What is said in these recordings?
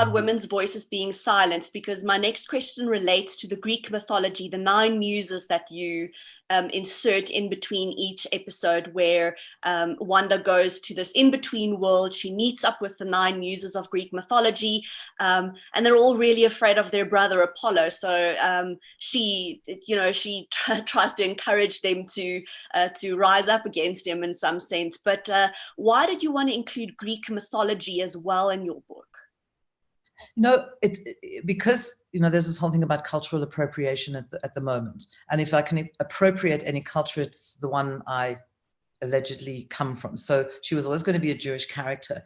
about women's voices being silenced, because my next question relates to the Greek mythology, the 9 muses that you insert in between each episode, where Wanda goes to this in-between world. She meets up with the 9 muses of Greek mythology, and they're all really afraid of their brother Apollo. So she tries to encourage them to rise up against him in some sense. But why did you want to include Greek mythology as well in your book? Because there's this whole thing about cultural appropriation at the moment, and if I can appropriate any culture, it's the one I allegedly come from. So she was always going to be a Jewish character,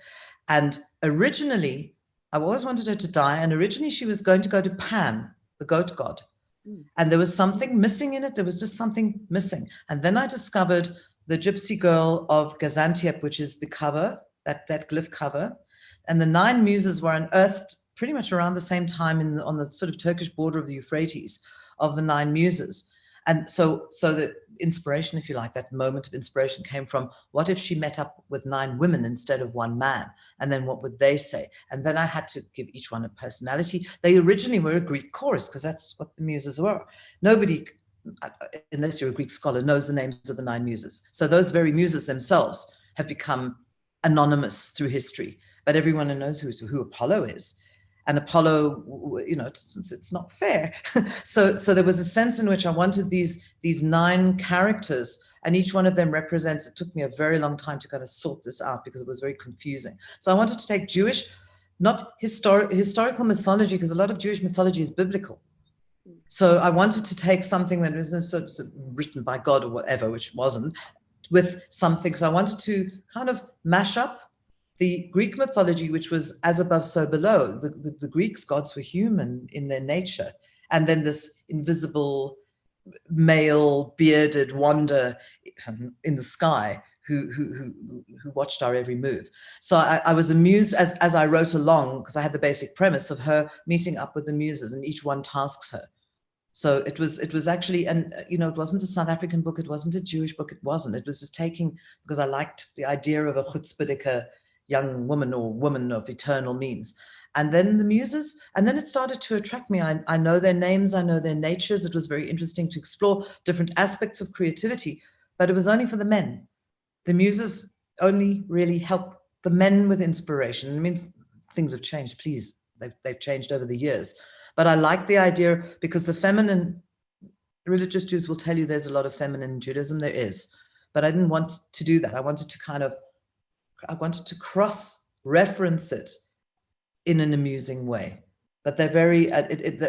and originally I always wanted her to die, and originally she was going to go to Pan, the goat god, and there was something missing in it. There was just something missing, and then I discovered the Gypsy Girl of Gaziantep, which is the cover, that glyph cover. And the 9 muses were unearthed pretty much around the same time on the sort of Turkish border of the Euphrates, of the 9 muses. And so the inspiration, if you like, that moment of inspiration came from, what if she met up with 9 women instead of 1 man? And then what would they say? And then I had to give each one a personality. They originally were a Greek chorus, because that's what the muses were. Nobody, unless you're a Greek scholar, knows the names of the 9 muses. So those very muses themselves have become anonymous through history. But everyone knows who Apollo is. And Apollo, it's not fair. So there was a sense in which I wanted these 9 characters, and each one of them represents, it took me a very long time to kind of sort this out because it was very confusing. So I wanted to take Jewish, not historical mythology, because a lot of Jewish mythology is biblical. So I wanted to take something that was sort of written by God or whatever, which wasn't, with something. So I wanted to kind of mash up the Greek mythology, which was as above, so below. The Greeks' gods were human in their nature. And then this invisible male bearded Wanda in the sky who watched our every move. So I was amused as I wrote along, because I had the basic premise of her meeting up with the muses, and each one tasks her. So it was actually, and it wasn't a South African book, it wasn't a Jewish book, it wasn't. It was just taking, because I liked the idea of a chutzpahdik young woman or woman of eternal means. And then the muses, and then it started to attract me. I know their names, I know their natures. It was very interesting to explore different aspects of creativity, but it was only for the men. The muses only really help the men with inspiration. I mean, things have changed, please. They've changed over the years. But I like the idea, because the feminine, religious Jews will tell you there's a lot of feminine Judaism. There is. But I didn't want to do that. I wanted to cross-reference it in an amusing way. But they're very,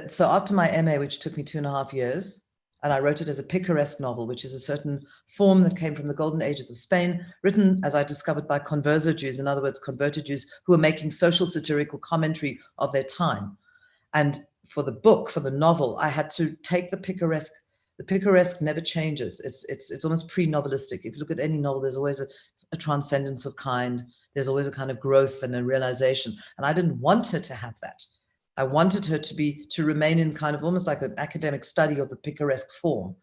so after my MA, which took me 2.5 years, and I wrote it as a picaresque novel, which is a certain form that came from the golden ages of Spain, written, as I discovered, by converso Jews, in other words, converted Jews who were making social satirical commentary of their time. And for the book, for the novel, I had to take the picaresque. The picaresque never changes. It's almost pre-novelistic. If you look at any novel, there's always a transcendence of kind. There's always a kind of growth and a realization. And I didn't want her to have that. I wanted her to remain in kind of almost like an academic study of the picaresque form.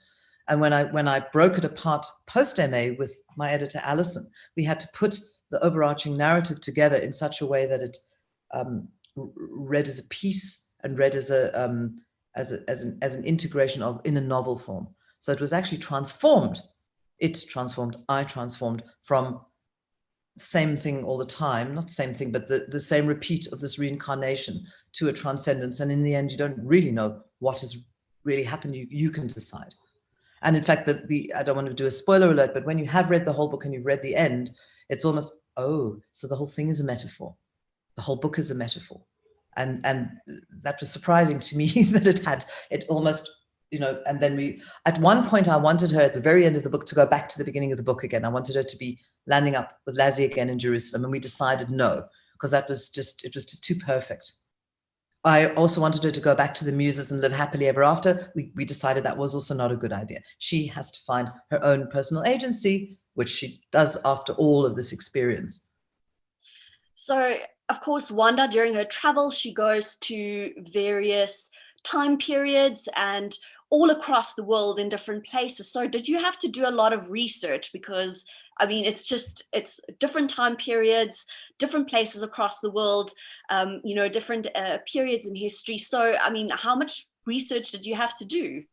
And when I broke it apart post-MA with my editor, Alison, we had to put the overarching narrative together in such a way that it read as a piece and read as an integration in a novel form. So it was actually transformed. I transformed from the same thing all the time, not the same thing, but the same repeat of this reincarnation to a transcendence. And in the end, you don't really know what has really happened. You can decide. And in fact, I don't want to do a spoiler alert, but when you have read the whole book and you've read the end, it's almost, oh, so the whole thing is a metaphor. The whole book is a metaphor. And that was surprising to me that it almost, and then at one point I wanted her at the very end of the book to go back to the beginning of the book again. I wanted her to be landing up with Lassie again in Jerusalem. And we decided no, because it was just too perfect. I also wanted her to go back to the muses and live happily ever after. We decided that was also not a good idea. She has to find her own personal agency, which she does after all of this experience. So, of course, Wanda, during her travels, she goes to various time periods and all across the world in different places. So did you have to do a lot of research? Because I mean, it's different time periods, different places across the world, different periods in history. So, I mean, how much research did you have to do?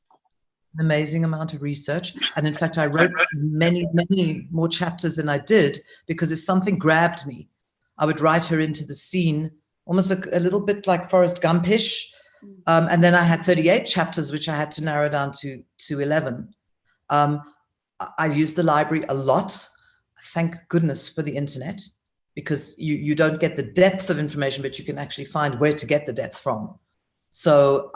An amazing amount of research. And in fact, I wrote many, many more chapters than I did, because if something grabbed me, I would write her into the scene, almost a little bit like Forrest Gumpish. And then I had 38 chapters, which I had to narrow down to 11. I used the library a lot. Thank goodness for the internet, because you don't get the depth of information, but you can actually find where to get the depth from. So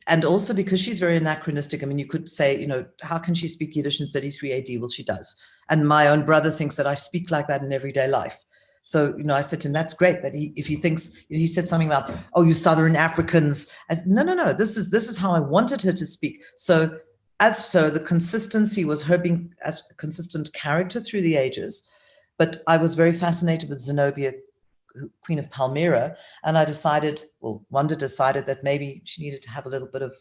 and also because she's very anachronistic. I mean, you could say, how can she speak Yiddish in 33 AD? Well, she does. And my own brother thinks that I speak like that in everyday life. So, I said to him, that's great that if he thinks, he said something about, oh, you Southern Africans. I said, no, this is how I wanted her to speak. So the consistency was her being a consistent character through the ages. But I was very fascinated with Zenobia, Queen of Palmyra, and Wanda decided that maybe she needed to have a little bit of,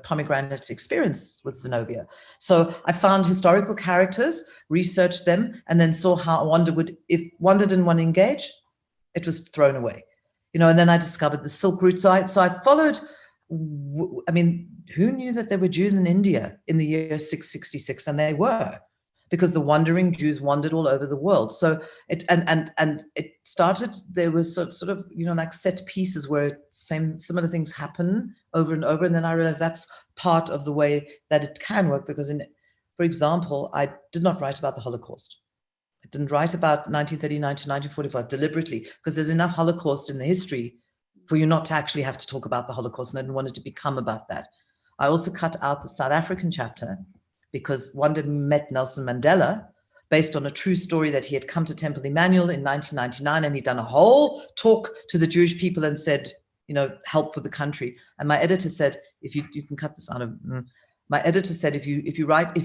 pomegranate experience with Zenobia. So I found historical characters, researched them, and then saw how Wanda if Wanda didn't want to engage, it was thrown away. And then I discovered the Silk Route. So I followed, I mean, who knew that there were Jews in India in the year 666? And they were, because the wandering Jews wandered all over the world. So it started, there was sort of like set pieces where similar things happen over and over. And then I realized that's part of the way that it can work, because for example, I did not write about the Holocaust. I didn't write about 1939 to 1945 deliberately, because there's enough Holocaust in the history for you not to actually have to talk about the Holocaust. And I didn't want it to become about that. I also cut out the South African chapter, because Wanda met Nelson Mandela based on a true story that he had come to Temple Emmanuel in 1999, and he'd done a whole talk to the Jewish people and said, help with the country. And my editor said, if you can cut this out of, my editor said, if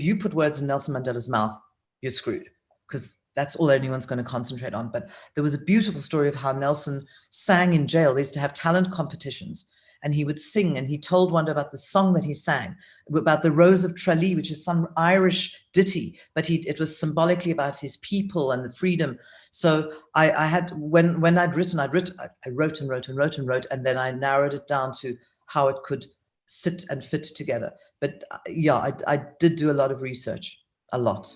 you put words in Nelson Mandela's mouth, you're screwed, because that's all anyone's going to concentrate on. But there was a beautiful story of how Nelson sang in jail. They used to have talent competitions, and he would sing, and he told Wanda about the song that he sang, about the Rose of Tralee, which is some Irish ditty, but it was symbolically about his people and the freedom. So I had, when I'd written, I wrote and wrote and wrote and wrote, and then I narrowed it down to how it could sit and fit together. But I did do a lot of research, a lot.